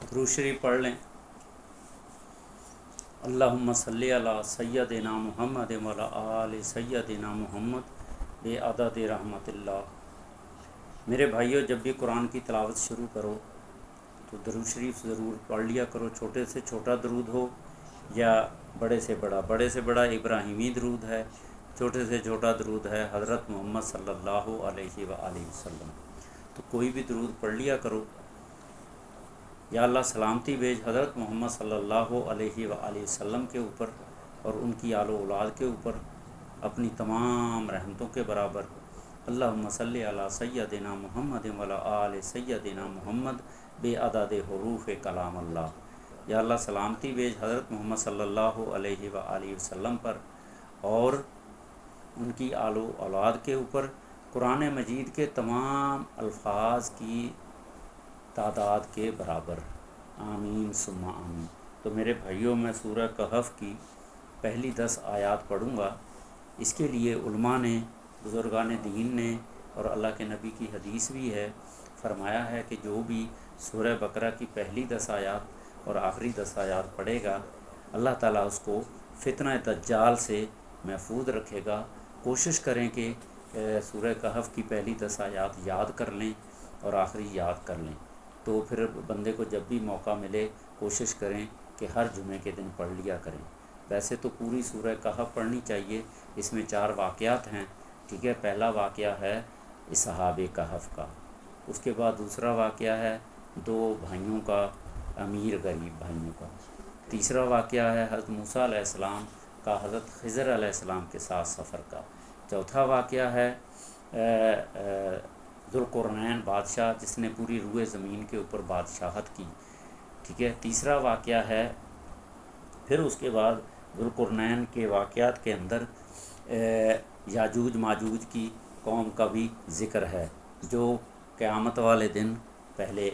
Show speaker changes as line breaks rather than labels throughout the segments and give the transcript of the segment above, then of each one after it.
درود شریف پڑھ لیں۔ اللہم صلی علی سیدنا محمد وعلی آل سیدنا محمد بے عدد رحمت اللہ۔ میرے بھائیو، جب بھی قرآن کی تلاوت شروع کرو تو درود شریف ضرور پڑھ لیا کرو، چھوٹے سے چھوٹا درود ہو یا بڑے سے بڑا۔ بڑے سے بڑا ابراہیمی درود ہے، چھوٹے سے چھوٹا درود ہے حضرت محمد صلی اللہ علیہ وآلہ وسلم۔ تو کوئی بھی درود پڑھ لیا کرو۔ یا اللہ سلامتی بھیج حضرت محمد صلی اللہ علیہ وآلہ وسلم کے اوپر اور ان کی آل و اولاد کے اوپر اپنی تمام رحمتوں کے برابر۔ اللہم صلی علی سیدنا محمد وعلی آل سیدنا محمد بے عدد حروف کلام اللہ۔ یا اللہ سلامتی بھیج حضرت محمد صلی اللہ علیہ وآلہ وسلم پر اور ان کی آل و اولاد کے اوپر قرآن مجید کے تمام الفاظ کی تعداد کے برابر، آمین ثم آمین۔ تو میرے بھائیوں، میں سورہ کہف کی پہلی 10 آیات پڑھوں گا۔ اس کے لیے علماء نے، بزرگان دین نے اور اللہ کے نبی کی حدیث بھی ہے، فرمایا ہے کہ جو بھی سورہ بقرہ کی پہلی 10 آیات اور آخری 10 آیات پڑھے گا، اللہ تعالیٰ اس کو فتنہ دجال سے محفوظ رکھے گا۔ کوشش کریں کہ سورہ کہف کی پہلی 10 آیات یاد کر لیں اور آخری یاد کر لیں، تو پھر بندے کو جب بھی موقع ملے کوشش کریں کہ ہر جمعے کے دن پڑھ لیا کریں۔ ویسے تو پوری سورہ کہف پڑھنی چاہیے، اس میں 4 واقعات ہیں، ٹھیک ہے۔ پہلا واقعہ ہے اصحاب کہف کا، اس کے بعد دوسرا واقعہ ہے 2 بھائیوں کا، امیر غریب بھائیوں کا۔ تیسرا واقعہ ہے حضرت موسیٰ علیہ السلام کا حضرت خضر علیہ السلام کے ساتھ سفر کا۔ چوتھا واقعہ ہے ذوالقرنین بادشاہ، جس نے پوری روئے زمین کے اوپر بادشاہت کی، ٹھیک ہے۔ تیسرا واقعہ ہے، پھر اس کے بعد ذوالقرنین کے واقعات کے اندر یاجوج ماجوج کی قوم کا بھی ذکر ہے، جو قیامت والے دن پہلے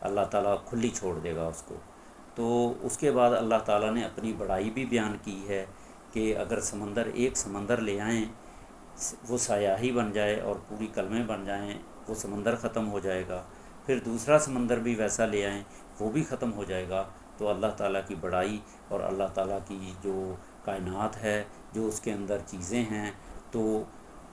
اللہ تعالیٰ کھلی چھوڑ دے گا اس کو۔ تو اس کے بعد اللہ تعالیٰ نے اپنی بڑائی بھی بیان کی ہے کہ اگر ایک سمندر لے آئیں، وہ سیاہی بن جائے اور پوری کلمیں بن جائیں، وہ سمندر ختم ہو جائے گا۔ پھر دوسرا سمندر بھی ویسا لے آئیں، وہ بھی ختم ہو جائے گا۔ تو اللہ تعالیٰ کی بڑائی اور اللہ تعالیٰ کی جو کائنات ہے، جو اس کے اندر چیزیں ہیں، تو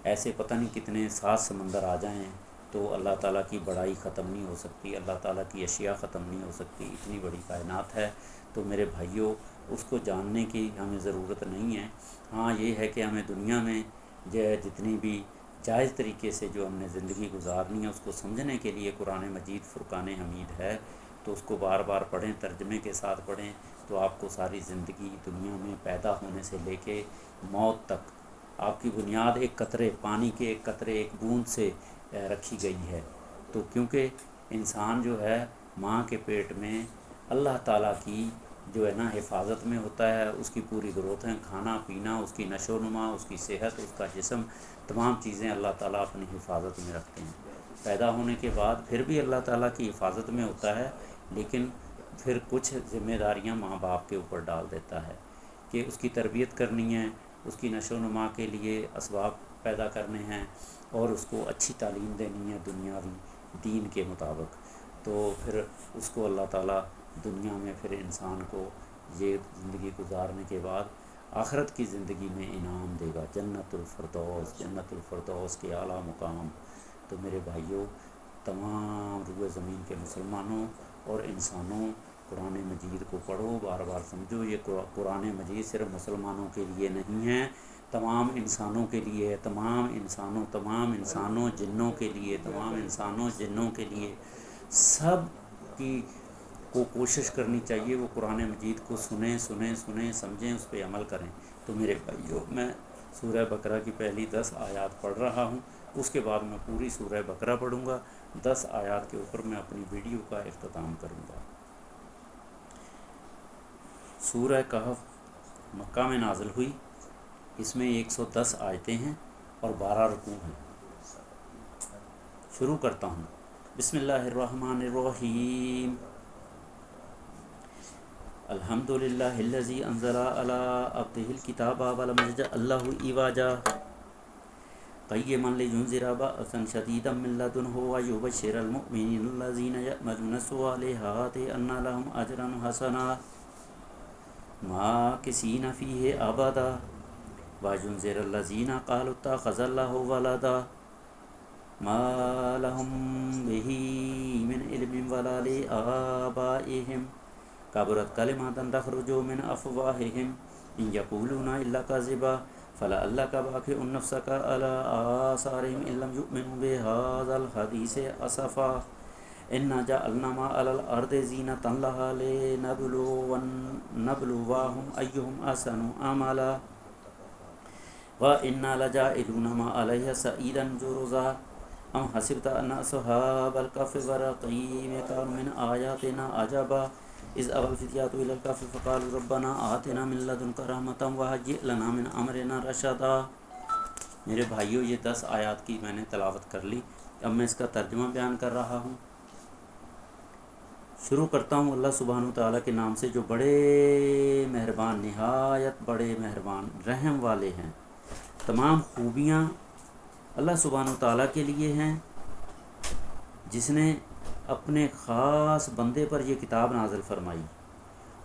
ایسے پتہ نہیں کتنے 7 سمندر آ جائیں تو اللہ تعالیٰ کی بڑائی ختم نہیں ہو سکتی، اللہ تعالیٰ کی اشیاء ختم نہیں ہو سکتی، اتنی بڑی کائنات ہے۔ تو میرے بھائیوں، اس کو جاننے کی ہمیں ضرورت نہیں ہے۔ ہاں یہ ہے کہ ہمیں دنیا میں جتنی بھی جائز طریقے سے جو ہم نے زندگی گزارنی ہے، اس کو سمجھنے کے لیے قرآن مجید فرقان حمید ہے، تو اس کو بار بار پڑھیں، ترجمے کے ساتھ پڑھیں، تو آپ کو ساری زندگی دنیا میں پیدا ہونے سے لے کے موت تک آپ کی بنیاد ایک قطرے پانی کے، ایک قطرے، ایک بوند سے رکھی گئی ہے۔ تو کیونکہ انسان جو ہے ماں کے پیٹ میں اللہ تعالیٰ کی جو ہے نا حفاظت میں ہوتا ہے، اس کی پوری گروتھ ہے، کھانا پینا، اس کی نشو و نما، اس کی صحت، اس کا جسم، تمام چیزیں اللہ تعالیٰ اپنی حفاظت میں رکھتے ہیں۔ پیدا ہونے کے بعد پھر بھی اللہ تعالیٰ کی حفاظت میں ہوتا ہے، لیکن پھر کچھ ذمہ داریاں ماں باپ کے اوپر ڈال دیتا ہے کہ اس کی تربیت کرنی ہے، اس کی نشو و نما کے لیے اسباب پیدا کرنے ہیں اور اس کو اچھی تعلیم دینی ہے دنیاوی دین کے مطابق۔ تو پھر اس کو اللہ تعالیٰ دنیا میں پھر انسان کو یہ زندگی گزارنے کے بعد آخرت کی زندگی میں انعام دے گا، جنت الفردوس، جنت الفردوس کے اعلیٰ مقام۔ تو میرے بھائیوں، تمام روئے زمین کے مسلمانوں اور انسانوں، قرآن مجید کو پڑھو، بار بار سمجھو۔ یہ قرآن مجید صرف مسلمانوں کے لیے نہیں ہے، تمام انسانوں کے لیے ہے، تمام انسانوں جنوں کے لیے، تمام انسانوں جنوں کے لیے، سب کی کو کوشش کرنی چاہیے وہ قرآن مجید کو سنیں، سمجھیں، اس پہ عمل کریں۔ تو میرے بھائیوں، میں سورہ بقرہ کی پہلی 10 آیات پڑھ رہا ہوں، اس کے بعد میں پوری سورہ بقرہ پڑھوں گا۔ 10 آیات کے اوپر میں اپنی ویڈیو کا اختتام کروں گا۔ سورہ کہف مکہ میں نازل ہوئی، اس میں 110 آیتیں ہیں اور 12 رکوع ہیں۔ شروع کرتا ہوں۔ بسم اللہ الرحمن الرحیم۔ الحمد للہ الذی انزل علی عبدہ الکتاب ولم یجعل لہ عوجا۔ قیما لینذر بأسا شدیدا من لدنہ ویبشر المؤمنین الذین یعملون الصالحات ان لهم اجرا حسنا ماکثین فیہ ابدا وینذر الذین قالوا اتخذ اللہ ولدا ما لهم به من علم ولا لآبائهم کبرت کلمۃ تخرج من افواہہم ان یقولون الا کذبا فلعلک باخع نفسک علی آثارہم ان لم یؤمنوا بہذا الحدیث اسفا انا جعلنا ما علی الارض زینۃ لها لنبلوہم ایہم احسن عملا وَإِنَّا لَجَاعِلُونَ مَا عَلَيْهَا سَعِيدًا جُرُزًا أَمْ حَسِبْتَ أَنَّ أَصْحَابَ الْكَهْفِ وَالرَّقِيمِ كَانُوا مِنْ آيَاتِنَا عَجَبًا إِذْ أَوَى الْفِتْيَةُ إِلَى الْكَهْفِ فَقَالُوا رَبَّنَا آتِنَا مِن لَّدُنكَ رَحْمَةً وَهَيِّئْ لَنَا مِنْ أَمْرِنَا رَشَدًا۔ میرے بھائیوں، یہ 10 آیات کی میں نے تلاوت کر لی، اب میں اس کا ترجمہ بیان کر رہا ہوں۔ شروع کرتا ہوں اللہ سبحانہ وتعالیٰ کے نام سے جو بڑے مہربان، نہایت بڑے مہربان، رحم والے ہیں۔ تمام خوبیاں اللہ سبحانہ وتعالیٰ کے لیے ہیں، جس نے اپنے خاص بندے پر یہ کتاب نازل فرمائی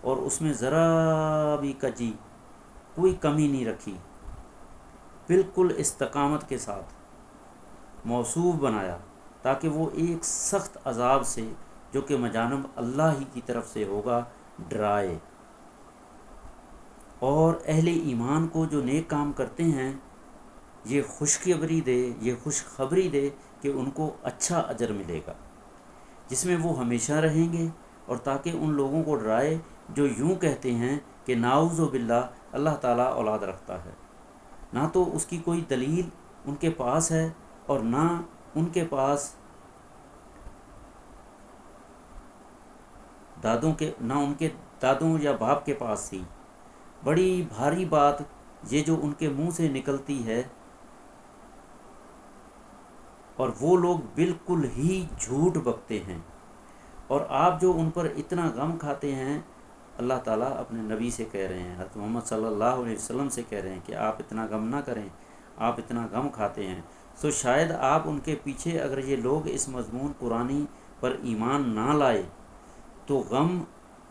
اور اس میں ذرا بھی کجی، کوئی کمی نہیں رکھی، بالکل استقامت کے ساتھ موصوف بنایا تاکہ وہ ایک سخت عذاب سے جو کہ مجانب اللہ ہی کی طرف سے ہوگا ڈرائے، اور اہل ایمان کو جو نیک کام کرتے ہیں یہ خوشخبری دے، یہ خوشخبری دے کہ ان کو اچھا اجر ملے گا جس میں وہ ہمیشہ رہیں گے، اور تاکہ ان لوگوں کو ڈرائے جو یوں کہتے ہیں کہ نعوذ باللہ اللہ تعالیٰ اولاد رکھتا ہے۔ نہ تو اس کی کوئی دلیل ان کے پاس ہے اور نہ ان کے پاس نہ ان کے دادوں یا باپ کے پاس تھی۔ بڑی بھاری بات یہ جو ان کے منہ سے نکلتی ہے، اور وہ لوگ بالکل ہی جھوٹ بکتے ہیں، اور آپ جو ان پر اتنا غم کھاتے ہیں، اللہ تعالیٰ اپنے نبی سے کہہ رہے ہیں، حضرت محمد صلی اللہ علیہ وسلم سے کہہ رہے ہیں کہ آپ اتنا غم نہ کریں، آپ اتنا غم کھاتے ہیں۔ سو شاید آپ ان کے پیچھے اگر یہ لوگ اس مضمون قرآنی پر ایمان نہ لائے تو غم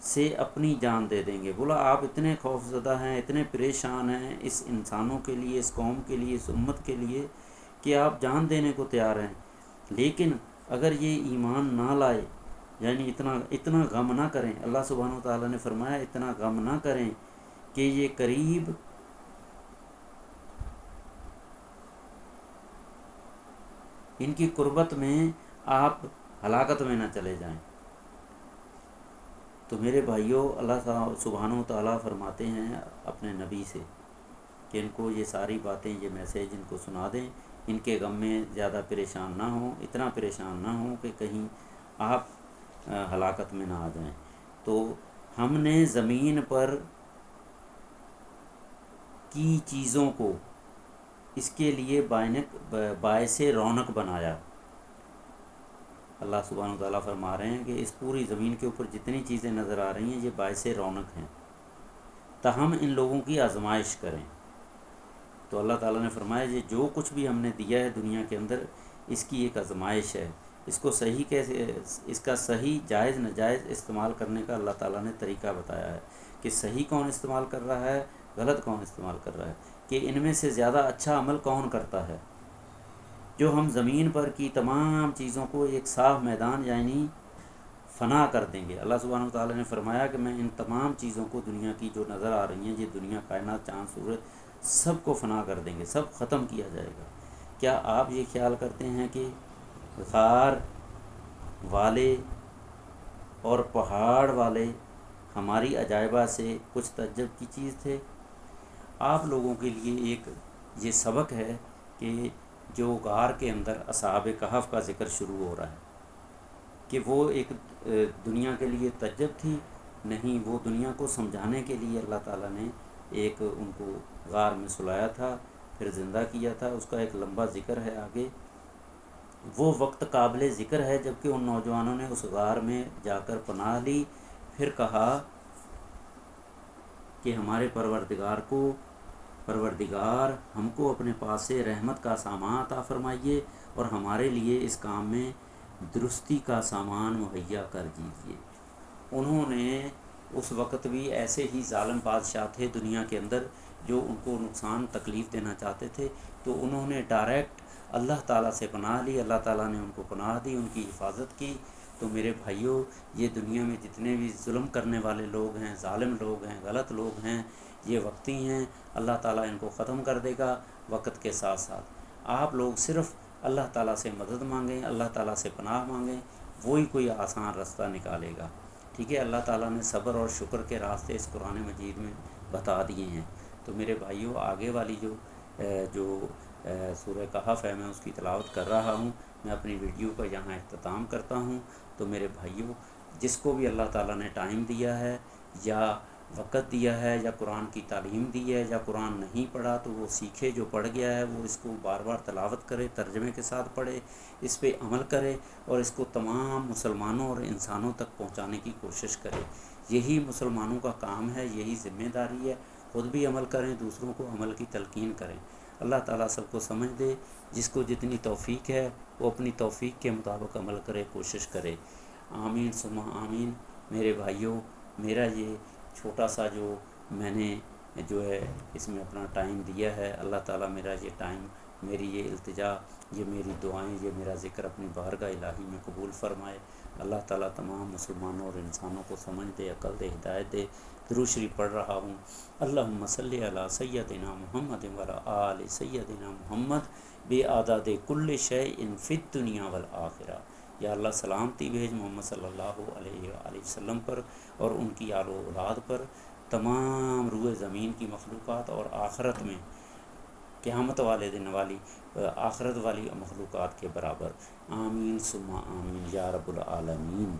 سے اپنی جان دے دیں گے۔ بولا آپ اتنے خوفزدہ ہیں، اتنے پریشان ہیں اس انسانوں کے لیے، اس قوم کے لیے، اس امت کے لیے کہ آپ جان دینے کو تیار ہیں، لیکن اگر یہ ایمان نہ لائے، یعنی اتنا غم نہ کریں۔ اللہ سبحانہ وتعالیٰ نے فرمایا اتنا غم نہ کریں کہ یہ قریب ان کی قربت میں آپ ہلاکت میں نہ چلے جائیں۔ تو میرے بھائیوں، اللہ سبحانہ وتعالیٰ فرماتے ہیں اپنے نبی سے کہ ان کو یہ ساری باتیں، یہ میسیج ان کو سنا دیں، ان کے غم میں زیادہ پریشان نہ ہوں، اتنا پریشان نہ ہوں کہ کہیں آپ ہلاکت میں نہ آ جائیں۔ تو ہم نے زمین پر کی چیزوں کو اس کے لیے باعث رونق بنایا۔ اللہ سبحانہ وتعالیٰ فرما رہے ہیں کہ اس پوری زمین کے اوپر جتنی چیزیں نظر آ رہی ہیں یہ باعث رونق ہیں، تاہم ان لوگوں کی آزمائش کریں۔ تو اللہ تعالیٰ نے فرمایا یہ جو کچھ بھی ہم نے دیا ہے دنیا کے اندر، اس کی ایک آزمائش ہے، اس کو صحیح کیسے، اس کا صحیح جائز ناجائز استعمال کرنے کا اللہ تعالیٰ نے طریقہ بتایا ہے کہ صحیح کون استعمال کر رہا ہے، غلط کون استعمال کر رہا ہے، کہ ان میں سے زیادہ اچھا عمل کون کرتا ہے۔ جو ہم زمین پر کی تمام چیزوں کو ایک صاف میدان یعنی فنا کر دیں گے۔ اللہ سبحانہ وتعالیٰ نے فرمایا کہ میں ان تمام چیزوں کو دنیا کی جو نظر آ رہی ہیں، یہ دنیا، کائنات، چاند، سورج، سب کو فنا کر دیں گے، سب ختم کیا جائے گا۔ کیا آپ یہ خیال کرتے ہیں کہ غار والے اور پہاڑ والے ہماری عجائبہ سے کچھ تعجب کی چیز تھے؟ آپ لوگوں کے لیے ایک یہ سبق ہے کہ جو غار کے اندر اصحاب کہف کا ذکر شروع ہو رہا ہے کہ وہ ایک دنیا کے لیے تعجب تھی، نہیں، وہ دنیا کو سمجھانے کے لیے اللہ تعالیٰ نے ایک ان کو غار میں سلایا تھا، پھر زندہ کیا تھا۔ اس کا ایک لمبا ذکر ہے آگے۔ وہ وقت قابل ذکر ہے جب کہ ان نوجوانوں نے اس غار میں جا کر پناہ لی، پھر کہا کہ ہمارے پروردگار کو پروردگار ہم کو اپنے پاس سے رحمت کا سامان عطا فرمائیے اور ہمارے لیے اس کام میں درستی کا سامان مہیا کر دیجیے۔ انہوں نے اس وقت بھی ایسے ہی ظالم بادشاہ تھے دنیا کے اندر جو ان کو نقصان تکلیف دینا چاہتے تھے، تو انہوں نے ڈائریکٹ اللہ تعالیٰ سے پناہ لی، اللہ تعالیٰ نے ان کو پناہ دی، ان کی حفاظت کی۔ تو میرے بھائیوں، یہ دنیا میں جتنے بھی ظلم کرنے والے لوگ ہیں، ظالم لوگ ہیں، غلط لوگ ہیں، یہ وقتی ہیں، اللہ تعالیٰ ان کو ختم کر دے گا وقت کے ساتھ ساتھ۔ آپ لوگ صرف اللہ تعالیٰ سے مدد مانگیں، اللہ تعالیٰ سے پناہ مانگیں، وہی کوئی آسان راستہ نکالے گا۔ ٹھیک ہے، اللہ تعالیٰ نے صبر اور شکر کے راستے اس قرآن مجید میں بتا دیے ہیں۔ تو میرے بھائیوں، آگے والی جو سورہ کہف ہے، میں اس کی تلاوت کر رہا ہوں۔ میں اپنی ویڈیو کا یہاں اختتام کرتا ہوں۔ تو میرے بھائیوں، جس کو بھی اللہ تعالیٰ نے ٹائم دیا ہے یا وقت دیا ہے یا قرآن کی تعلیم دی ہے یا قرآن نہیں پڑھا، تو وہ سیکھے، جو پڑھ گیا ہے وہ اس کو بار بار تلاوت کرے، ترجمے کے ساتھ پڑھے، اس پہ عمل کرے اور اس کو تمام مسلمانوں اور انسانوں تک پہنچانے کی کوشش کرے۔ یہی مسلمانوں کا کام ہے، یہی ذمہ داری ہے۔ خود بھی عمل کریں، دوسروں کو عمل کی تلقین کریں۔ اللہ تعالیٰ سب کو سمجھ دے، جس کو جتنی توفیق ہے وہ اپنی توفیق کے مطابق عمل کرے، کوشش کرے۔ آمین ثم آمین۔ میرے بھائیوں، میرا یہ چھوٹا سا جو میں نے اس میں اپنا ٹائم دیا ہے، اللہ تعالیٰ میرا یہ ٹائم، میری یہ التجا، یہ میری دعائیں، یہ میرا ذکر اپنی بارگاہ الہی میں قبول فرمائے۔ اللہ تعالیٰ تمام مسلمانوں اور انسانوں کو سمجھ دے، عقل دے، ہدایت دے۔ درود شریف پڑھ رہا ہوں۔ اللہم صلی علی سیدنا محمد وعلی آل سیدنا محمد بعدد کل شیء فی الدنیا والآخرہ۔ یا اللہ سلامتی بھیج محمد صلی اللہ علیہ وآلہ وسلم پر اور ان کی آل و اولاد پر، تمام روئے زمین کی مخلوقات اور آخرت میں قیامت والے دن والی آخرت والی مخلوقات کے برابر۔ آمین ثم آمین یا رب العالمین۔